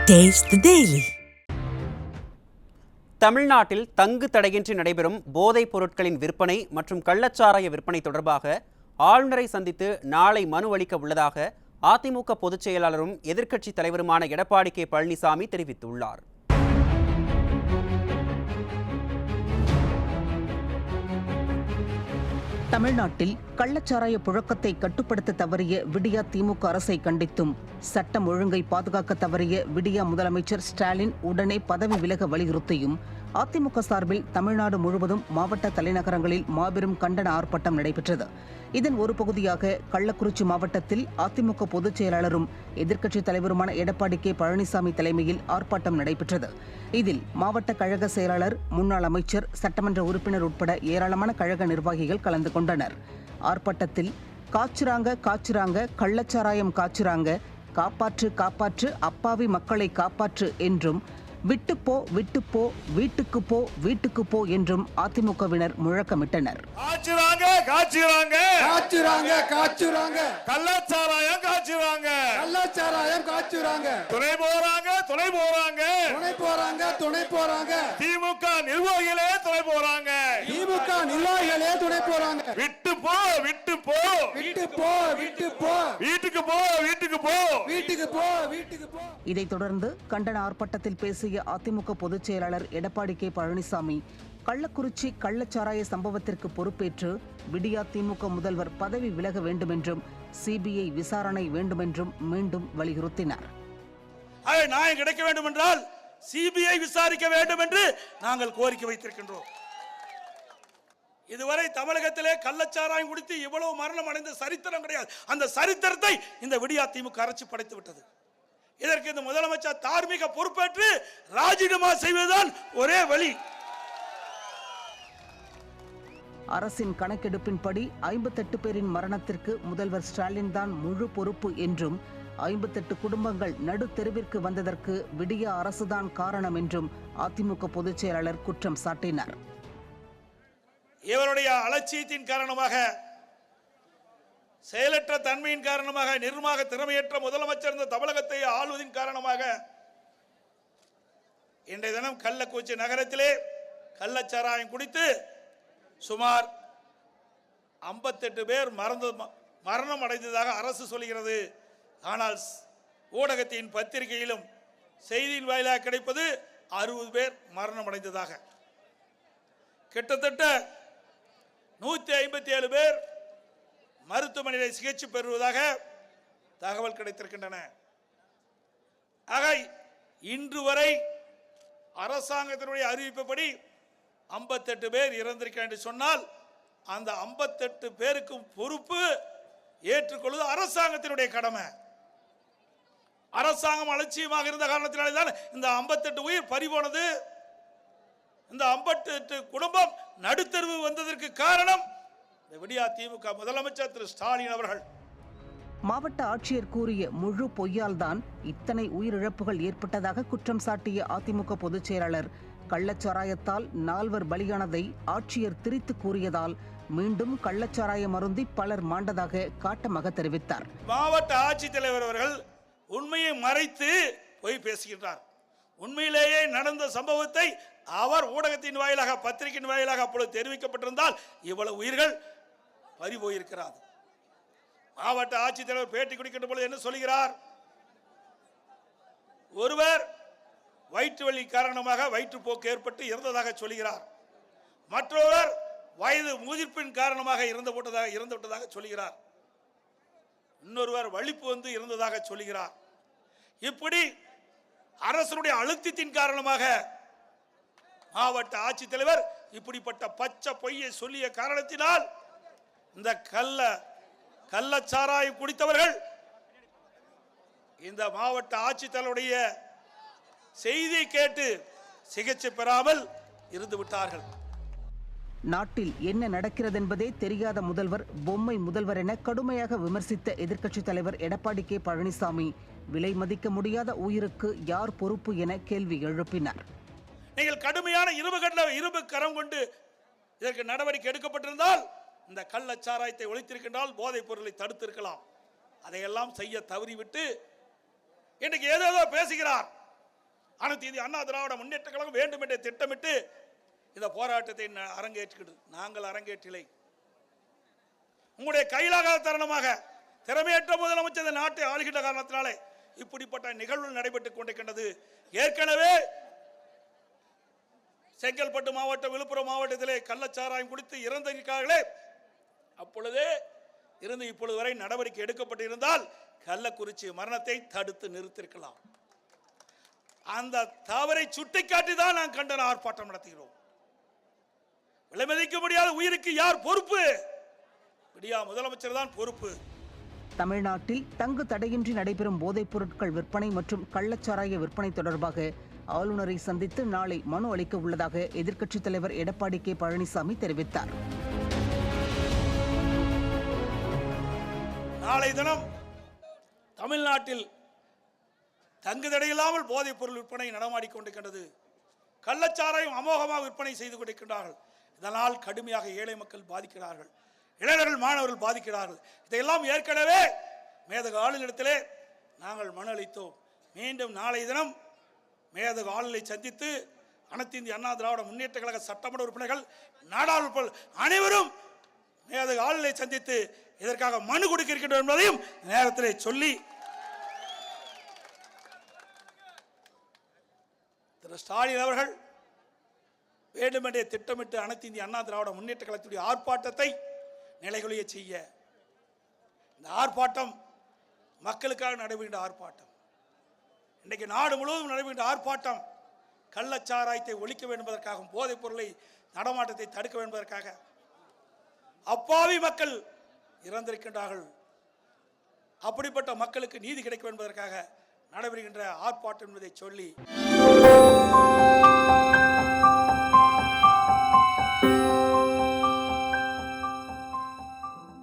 Taste the Daily. தமிழ்நாட்டில் தங்கு தடையின்றி நடைபெறும் போதைப் பொருட்களின் விற்பனை மற்றும் கள்ளச்சாராய விற்பனை தொடர்பாக ஆளுநரை சந்தித்து நாளை மனு அளிக்க உள்ளதாக அதிமுக பொதுச் செயலாளரும் எதிர்க்கட்சித் தலைவருமான எடப்பாடி கே பழனிசாமி தெரிவித்துள்ளார். தமிழ்நாட்டில் கள்ளச்சாராய புழக்கத்தை கட்டுப்படுத்த தவறிய விடியா திமுக அரசை கண்டித்தும் சட்டம் ஒழுங்கை பாதுகாக்க தவறிய விடியா முதலமைச்சர் ஸ்டாலின் உடனே பதவி விலக வலியுறுத்தியும் அதிமுக சார்பில் தமிழ்நாடு முழுவதும் மாவட்ட தலைநகரங்களில் மாபெரும் கண்டன ஆர்ப்பாட்டம் நடைபெற்றது. இதன் ஒரு பகுதியாக கள்ளக்குறிச்சி மாவட்டத்தில் அதிமுக பொதுச் செயலாளரும் எதிர்க்கட்சித் தலைவருமான எடப்பாடி கே பழனிசாமி தலைமையில் ஆர்ப்பாட்டம் நடைபெற்றது. இதில் மாவட்ட கழக செயலாளர், முன்னாள் அமைச்சர், சட்டமன்ற உறுப்பினர் உட்பட ஏராளமான கழக நிர்வாகிகள் கலந்து கொண்டனர். ஆர்ப்பாட்டத்தில் காச்சுறாங்க கள்ளச்சாராயம் காச்சுறாங்க, காப்பாற்று காப்பாற்று அப்பாவி மக்களை காப்பாற்று என்றும், விட்டுப்போ விட்டுப்போ வீட்டுக்கு போ வீட்டுக்கு போ என்றும் அதிமுகவினர் முழக்கமிட்டனர். திமுக நிர்வாகிகளே துணை போறாங்க. விட்டு போ விட்டு போ விட்டு போ விட்டு போ வீட்டுக்கு போ வீட்டுக்கு போ வீட்டுக்கு போ வீட்டுக்கு போ. இதைத் தொடர்ந்து கண்டன ஆர்ப்பாட்டத்தில் பேசிய அதிமுக பொதுச் செயலாளர் எடப்பாடி கே பழனிசாமி கள்ளக்குறிச்சி கள்ளச்சாராய சம்பவத்திற்கு பொறுப்பேற்று விடியா திமுக முதல்வர் பதவி விலக வேண்டுமென்றும் சிபிஐ விசாரணை வேண்டுமென்றும் மீண்டும் வலியுறுத்தினார். நியாயம் கிடைக்க வேண்டும் என்றால் சிபிஐ விசாரிக்க வேண்டும் என்று நாங்கள் கோரிக்கை வைத்திருக்கின்றோம். இதுவரை தமிழகத்திலே கள்ளச்சாராயம் குடித்து இவ்வளவு மரணம் அடைந்த சரித்திரம் கிடையாது. அந்த சரித்திரத்தை இந்த விடியா திமுக அரசு படைத்து விட்டது. இதற்கு இந்த முதலமைச்சர் தார்மீக பொறுப்பேற்று ராஜினாமா செய்வதுதான் ஒரே வழி. அரசின் கணக்கெடுப்பின்படி 58 பேரின் மரணத்திற்கு முதல்வர் ஸ்டாலின் தான் முழு பொறுப்பு என்றும், 58 குடும்பங்கள் நடுத்தெருவிற்கு வந்ததற்கு விடியா அரசுதான் காரணம் என்றும் அதிமுக பொதுச் செயலாளர் குற்றம் சாட்டினார். இவருடைய அலட்சியத்தின் காரணமாக, செயலற்ற தன்மையின் காரணமாக, நிர்வாக திறமையற்ற முதலமைச்சர் இந்த தமிழகத்தை ஆளுவதின் காரணமாக இன்றைய தினம் கள்ளக்குறிச்சி நகரத்திலே கள்ளச்சாராயம் குடித்து சுமார் 58 பேர் மரணம் அடைந்ததாக அரசு சொல்கிறது. ஆனால் ஊடகத்தின் பத்திரிகையிலும் செய்தியின் வாயிலாக கிடைப்பது 60 பேர் மரணம் அடைந்ததாக. கிட்டத்தட்ட 157 பேர் மருத்துவமனையில் சிகிச்சை பெறுவதாக தகவல் கிடைத்திருக்கின்றன. ஆக இன்று வரை அரசாங்கத்தினுடைய அறிவிப்பபடி 58 பேர் இறந்திருக்க என்று சொன்னால், அந்த 58 பேருக்கும் பொறுப்பு ஏற்றுக்கொள்வது அரசாங்கத்தினுடைய கடமை. அரசாங்கம் அலட்சியமாக இருந்த காரணத்தினாலே தான் இந்த 58 உயிர் பறிபோனது. இந்த 58 குடும்பம் நடுத்தெருவு வந்ததற்கு காரணம் விடியா திமுக முதலமைச்சர் திரு ஸ்டாலின் அவர்கள். மாவட்ட ஆட்சியர் கூறிய முழு பொய்யால் தான் இத்தனை உயிரிழப்புகள் ஏற்பட்டதாக குற்றம் சாட்டிய அதிமுக பொதுச் செயலாளர், கள்ளச்சாராயத்தால் 4 பலியானதை ஆட்சியர் திரித்து கூறியதால் மீண்டும் கள்ளச்சாராயம் அருந்தி பலர் மாண்டதாக காட்டமாக தெரிவித்தார். மாவட்ட ஆட்சித்தலைவர் அவர்கள் உண்மையை மறைத்து பொய் பேசுகின்றார். உண்மையிலேயே நடந்த சம்பவத்தை அவர் ஊடகத்தின் வாயிலாக, பத்திரிகையின் வாயிலாக அப்பொழுது தெரிவிக்கப்பட்டிருந்தால் இவ்வளவு உயிர்கள் பறிபோயிருக்கிறார். மாவட்ட ஆட்சித்தலைவர் பேட்டி கொடுக்கின்ற பொழுது என்ன சொல்கிறார்? ஒருவர் வயிற்று வலி காரணமாக வயிற்றுப்போக்கு ஏற்பட்டு இறந்ததாக சொல்கிறார். மற்றொருவர் வயது முதிர்ப்பின் காரணமாக இறந்து விட்டதாக சொல்கிறார். இன்னொருவர் வலிப்பு வந்து இறந்ததாக சொல்கிறார். இப்படி அரசனுடைய அழுத்தத்தின் காரணமாக மாவட்ட ஆட்சித்தலைவர் இப்படிப்பட்ட பச்சை பொய்யை சொல்லிய காரணத்தினால் இந்த கள்ளச்சாராயம் குடித்தவர்கள் இந்த மாவட்ட ஆட்சித்தலைவருடைய செய்தியை கேட்டு சிகிச்சை பெறாமல் இருந்து விட்டார்கள். நாட்டில் என்ன நடக்கிறது என்பதே தெரியாத முதல்வர், பொம்மை முதல்வர் என கடுமையாக விமர்சித்த எதிர்க்கட்சித் தலைவர் எடப்பாடி கே பழனிசாமி விலை மதிக்க முடியாத உயிருக்கு யார் பொறுப்பு என கேள்வி எழுப்பினார். நீங்கள் கடுமையான இரும்பு கரம் கொண்டு இதற்கு நடவடிக்கை எடுக்கப்பட்டிருந்தால் இந்த கள்ளச்சாராயத்தை ஒழித்திருக்கின்றால் போதைப் பொருளை தடுத்திருக்கலாம். அதையெல்லாம் செய்ய தவறிவிட்டு இன்றைக்கு ஏதோ பேசுகிறார். அனைத்து இந்திய அண்ணா திராவிட முன்னேற்ற கழகம் வேண்டும் என்று திட்டமிட்டு இந்த போராட்டத்தை அரங்கேற்றுகிறது. நாங்கள் அரங்கேற்றிலை. உங்களுடைய கையிலாக தருணமாக திறமையற்ற முதலமைச்சர் இந்த நாட்டை ஆளுகின்ற காரணத்தினாலே இப்படிப்பட்ட நிகழ்வு நடைபெற்றுக் கொண்டிருக்கின்றது. ஏற்கனவே செங்கல்பட்டு மாவட்டம், விழுப்புரம் மாவட்டத்திலே கள்ளச்சாராயம் குடித்து இறந்திருக்கிறார்களே, அப்பொழுதே இருந்து இப்பொழுது வரை நடவடிக்கை எடுக்கப்பட்டிருந்தால் கள்ளக்குறிச்சி மரணத்தை தடுத்து நிறுத்திருக்கலாம். அந்த தவறை சுட்டிக்காட்டி தான் நான் கண்டன ஆர்ப்பாட்டம் நடத்துகிறோம். விலைமதிக்க முடியாத உயிருக்கு யார் பொறுப்பு? விடியா முதலமைச்சர் தான் பொறுப்பு. தமிழ்நாட்டில் தங்கு தடையின்றி நடைபெறும் போதைப் பொருட்கள் விற்பனை மற்றும் கள்ளச்சாராய விற்பனை தொடர்பாக ஆளுநரை சந்தித்து நாளை மனு அளிக்க உள்ளதாக எதிர்க்கட்சித் தலைவர் எடப்பாடி கே பழனிசாமி தெரிவித்தார். நாளை தினம் தமிழ்நாட்டில் தங்கு தடையில்லாமல் போதைப் பொருள் விற்பனை நடமாடிக்கொண்டிருக்கின்றது. கள்ளச்சாராயம் அமோகமாக விற்பனை செய்து கொண்டிருக்கின்றார்கள். இதனால் கடுமையாக ஏழை மக்கள் பாதிக்கிறார்கள், இளைஞர்கள் மாணவர்கள் பாதிக்கிறார்கள். இதையெல்லாம் ஏற்கனவே மேதகு ஆளுநரிடத்திலே நாங்கள் மனு அளித்தோம். மீண்டும் நாளை தினம் மேதகு ஆளுநரை சந்தித்து அனைத்து இந்திய அண்ணா திராவிட முன்னேற்ற கழக சட்டமன்ற உறுப்பினர்கள், நாடாளுமன்ற அனைவரும் மேதகு ஆளுநரை சந்தித்து இதற்காக மனு கொடுக்க இருக்கின்றோம் என்பதையும் நேரத்திலே சொல்லி, திரு ஸ்டாலின் அவர்கள் வேண்டுமென்றே திட்டமிட்டு அனைத்து இந்திய அண்ணா திராவிட முன்னேற்ற கழகத்துடைய ஆர்ப்பாட்டத்தை நிலைகுலைய செய்ய, இந்த ஆர்ப்பாட்டம் மக்களுக்காக நடைபெறுகின்ற ஆர்ப்பாட்டம், இன்றைக்கு நாடு முழுவதும் நடைபெறுகின்ற ஆர்ப்பாட்டம் கள்ளச்சாராயத்தை ஒழிக்க வேண்டும் என்பதற்காகவும் போதைப் பொருளை நடமாட்டத்தை தடுக்க வேண்டும் என்பதற்காக. அப்பாவி மக்கள் இறந்திருக்கின்றார்கள். அப்படிப்பட்ட மக்களுக்கு நீதி கிடைக்க வேண்டும் என்பதற்காக நடைபெறுகின்ற ஆர்ப்பாட்டம் என்பதை சொல்லி